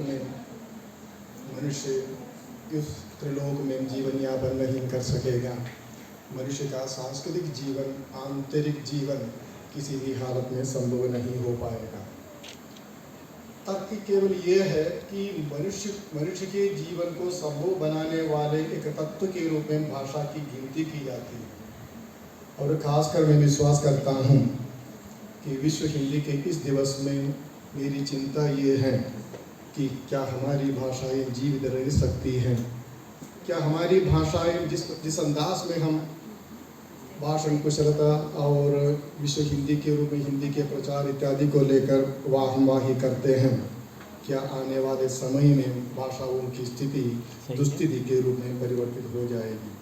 में मनुष्य इस त्रिलोक में जीवन यापन नहीं कर सकेगा। मनुष्य का सांस्कृतिक जीवन, आंतरिक जीवन किसी भी हालत में संभव नहीं हो पाएगा। तर्क केवल ये है कि मनुष्य के जीवन को संभव बनाने वाले एक तत्व के रूप में भाषा की गिनती की जाती है। और खासकर मैं विश्वास करता हूँ कि विश्व हिंदी के इस दिवस में मेरी चिंता ये है कि क्या हमारी भाषाएं जीवित रह सकती हैं, क्या हमारी भाषाएं जिस अंदाज में हम भाषण कुशलता और विश्व हिंदी के रूप में हिंदी के प्रचार इत्यादि को लेकर वाहवाही करते हैं, क्या आने वाले समय में भाषाओं की स्थिति दुस्थिति के रूप में परिवर्तित हो जाएगी।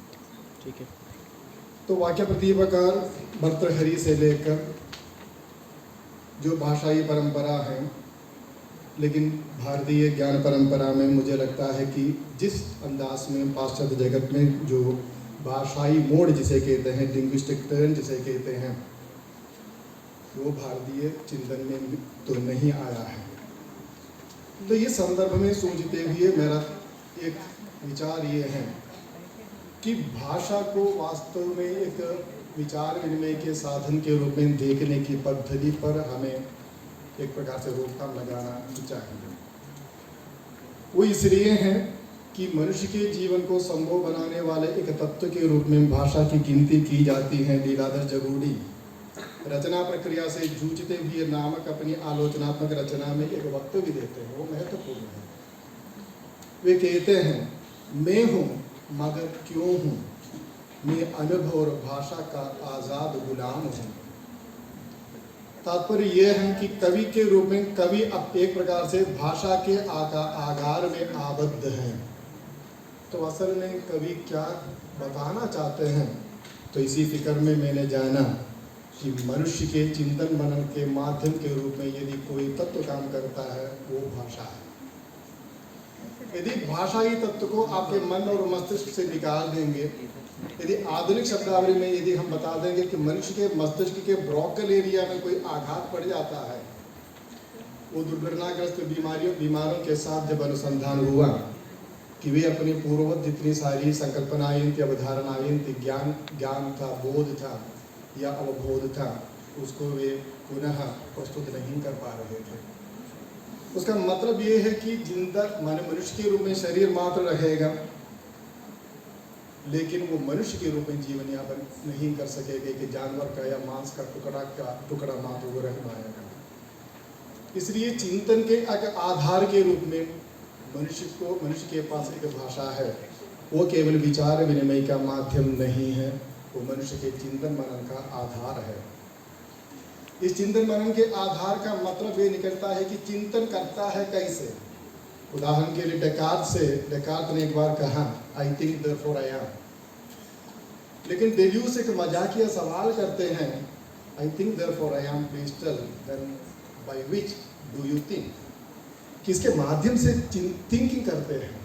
ठीक है। तो वाक्य प्रतिप्रकार भर्तृहरि से लेकर जो भाषाई परंपरा है, लेकिन भारतीय ज्ञान परंपरा में मुझे लगता है कि जिस अंदाज में पाश्चात्य जगत में जो भाषाई मोड़ जिसे कहते हैं, लिंग्विस्टिक टर्न जिसे कहते हैं, वो भारतीय चिंतन में तो नहीं आया है। तो ये संदर्भ में सोचते हुए मेरा एक विचार ये है कि भाषा को वास्तव में एक विचार विनिमय के साधन के रूप में देखने की पद्धति पर हमें एक प्रकार से रोकथाम लगाना चाहिए। वो इसलिए है कि मनुष्य के जीवन को संभव बनाने वाले एक तत्व के रूप में भाषा की गिनती की जाती है। लीलाधर जगूड़ी रचना प्रक्रिया से जूझते हुए नामक अपनी आलोचनात्मक रचना में एक वक्तव्य देते हैं, वो महत्वपूर्ण है। वे कहते हैं, मैं हूँ मगर क्यों हूँ, मैं अनुभव और भाषा का आज़ाद गुलाम हूँ। तात्पर्य यह है कि कवि के रूप में कवि अब एक प्रकार से भाषा के आगार में आबद्ध हैं। तो असल में कवि क्या बताना चाहते हैं, तो इसी फिक्र में मैंने जाना कि मनुष्य के चिंतन मनन के माध्यम के रूप में यदि कोई तत्व काम करता है वो भाषा है। यदि भाषाई तत्व को आपके मन और मस्तिष्क से निकाल देंगे, यदि आधुनिक शब्दावली में यदि हम बता देंगे कि मनुष्य के मस्तिष्क के ब्रोकल एरिया में कोई आघात पड़ जाता है, वो दुर्घटनाग्रस्त बीमारों के साथ जब अनुसंधान हुआ कि वे अपनी पूर्ववत जितनी सारी संकल्पनाएं थी, अवधारणाएं थी, ज्ञान था, बोध था या अवबोध था, उसको वे पुनः प्रस्तुत नहीं कर पा रहे थे। उसका मतलब ये है कि जिंदा मनुष्य के रूप में शरीर मात्र रहेगा, लेकिन वो मनुष्य के रूप में जीवन यापन नहीं कर सकेगा कि जानवर का या मांस का टुकड़ा मात्र वो रह पाएगा। इसलिए चिंतन के आधार के रूप में मनुष्य के पास एक भाषा है। वो केवल विचार विनिमय का माध्यम नहीं है, वो मनुष्य के चिंतन मनन का आधार है। इस चिंतन मनन के आधार का मतलब ये निकलता है कि चिंतन करता है कैसे। उदाहरण के लिए डेकार्त ने एक बार कहा, I think therefore I am. लेकिन डेल्यूस एक मजाकिया सवाल करते हैं, I think therefore I am, please tell then by which do you think, किसके माध्यम से थिंकिंग करते हैं।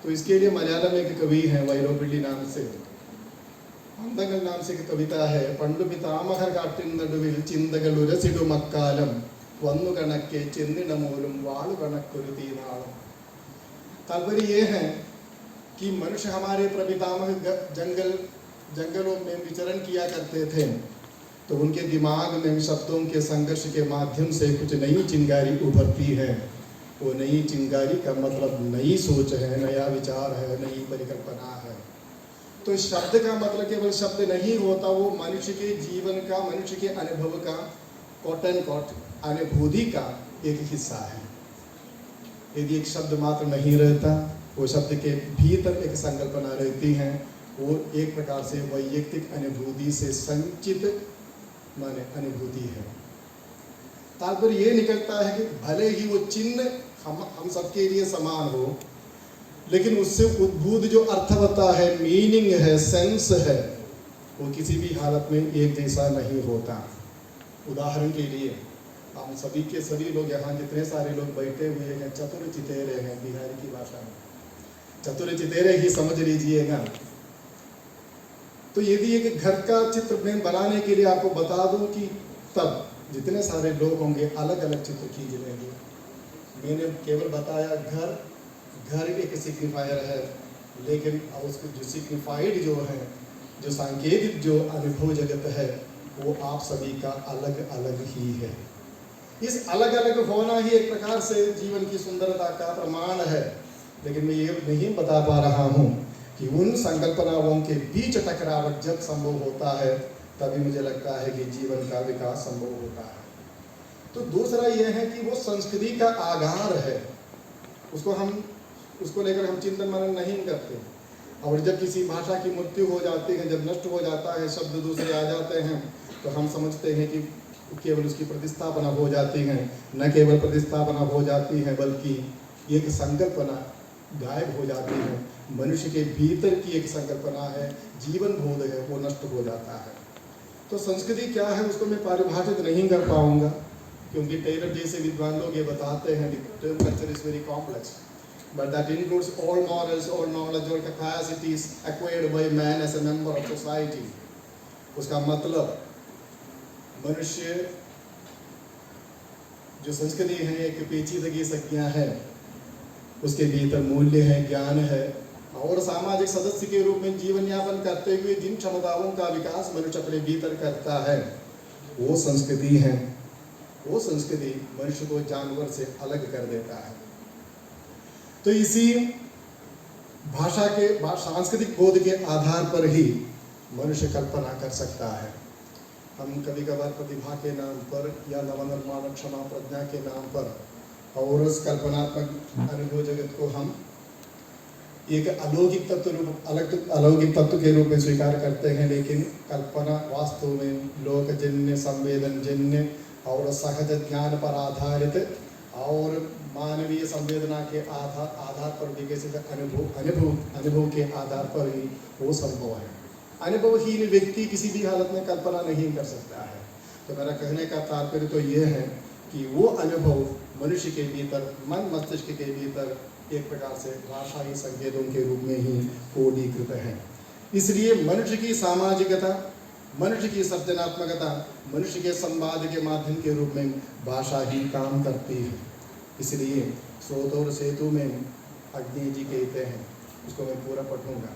तो इसके लिए मलयालम में एक कवि है वैरोपिल्ली नाम से, अंदंगल नाम से एक कविता है, पंडु पितामहर काट्टिन्नडुविल चिंतगलु रसिडु मक्कालम वन्नु कणक्के चेन्निन मूलम वालु कणक्कुरु तीनालम। तात्पर्य ये है कि मनुष्य हमारे प्रपितामह जंगलों में विचरण किया करते थे, तो उनके दिमाग में शब्दों के संघर्ष के माध्यम से कुछ नई चिंगारी उभरती है। वो नई चिंगारी का मतलब नई सोच है, नया विचार है, नई परिकल्पना है। तो शब्द का मतलब केवल शब्द नहीं होता, वो मनुष्य के जीवन का, मनुष्य के अनुभव का, कॉट एंड कॉट अनुभूति का एक हिस्सा है। यदि एक शब्द मात्र नहीं रहता, वो शब्द के भीतर एक संकल्पना रहती है, वो एक प्रकार से वैयक्तिक अनुभूति से संचित माने अनुभूति है। तात्पर्य ये निकलता है कि भले ही वो चिन्ह हम सबके लिए समान हो, लेकिन उससे उद्भूत जो अर्थवत्ता है, मीनिंग है, सेंस है, वो किसी भी हालत में एक जैसा नहीं होता। उदाहरण के लिए हम सभी के सभी लोग यहाँ जितने सारे लोग बैठे हुए हैं चतुर चितेरे हैं, बिहारी की भाषा में चतुर चितेरे ही समझ लीजिएगा। तो यदि एक घर का चित्र बनाने के लिए आपको बता दूं कि तब जितने सारे लोग होंगे अलग अलग चित्र खींच लेंगे, मैंने केवल बताया घर, घर एक सिग्निफायर है, लेकिन उसको जो सिग्निफाइड जो है, जो सांकेतिक जो अनुभव जगत है, वो आप सभी का अलग अलग ही है। इस अलग अलग होना ही एक प्रकार से जीवन की सुंदरता का प्रमाण है। लेकिन मैं ये नहीं बता पा रहा हूँ कि उन संकल्पनाओं के बीच टकराव जब संभव होता है, तभी मुझे लगता है कि जीवन का विकास संभव होता है। तो दूसरा यह है कि वो संस्कृति का आधार है, उसको लेकर हम चिंतन मनन नहीं करते। और जब किसी भाषा की मृत्यु हो जाती है, जब नष्ट हो जाता है, शब्द दूसरे आ जाते हैं, तो हम समझते हैं कि केवल उसकी प्रतिस्थापना हो जाती है। न केवल प्रतिस्थापना हो जाती है, बल्कि एक संकल्पना गायब हो जाती है। मनुष्य के भीतर की एक संकल्पना है, जीवन बोध है, वो नष्ट हो जाता है। तो संस्कृति क्या है उसको मैं परिभाषित नहीं कर पाऊंगा, क्योंकि टेलर जैसे विद्वान लोग ये बताते हैं term culture is very complex, but that includes all morals, all knowledge, all capacities acquired by man as a member of society. उसका मतलब मनुष्य जो संस्कृति है एक पेचीदगी संज्ञा है, उसके भीतर मूल्य है, ज्ञान है, और सामाजिक सदस्य के रूप में जीवन यापन करते हुए जिन क्षमताओं का विकास मनुष्य अपने भीतर करता है, वो संस्कृति है। वो संस्कृति मनुष्य को जानवर से अलग कर देता है। तो इसी भाषा के सांस्कृतिक बोध के आधार पर ही मनुष्य कल्पना कर सकता है। हम कभी कभार प्रतिभा के नाम पर या नवनिर्माण क्षमा प्रज्ञा के नाम पर और उस कल्पनात्मक अनुभव जगत को हम एक अलौकिक तत्व के रूप में स्वीकार करते हैं, लेकिन कल्पना वास्तव में लोकजन्य, संवेदनजन्य और सहज ज्ञान पर आधारित और मानवीय संवेदना के आधार पर विकसित अनुभव के आधार पर ही वो संभव है। अनुभवहीन व्यक्ति किसी भी हालत में कल्पना नहीं कर सकता है। तो मेरा कहने का तात्पर्य तो ये है कि वो अनुभव मनुष्य के भीतर, मन मस्तिष्क के भीतर एक प्रकार से भाषाई संकेतों के रूप में ही कोडीकृत है। इसलिए मनुष्य की सामाजिकता, मनुष्य की सृजनात्मकता, मनुष्य के संवाद के माध्यम के रूप में भाषा ही काम करती है। इसलिए स्रोत और सेतु में अग्नि जी कहते हैं, उसको मैं पूरा पढ़ूंगा।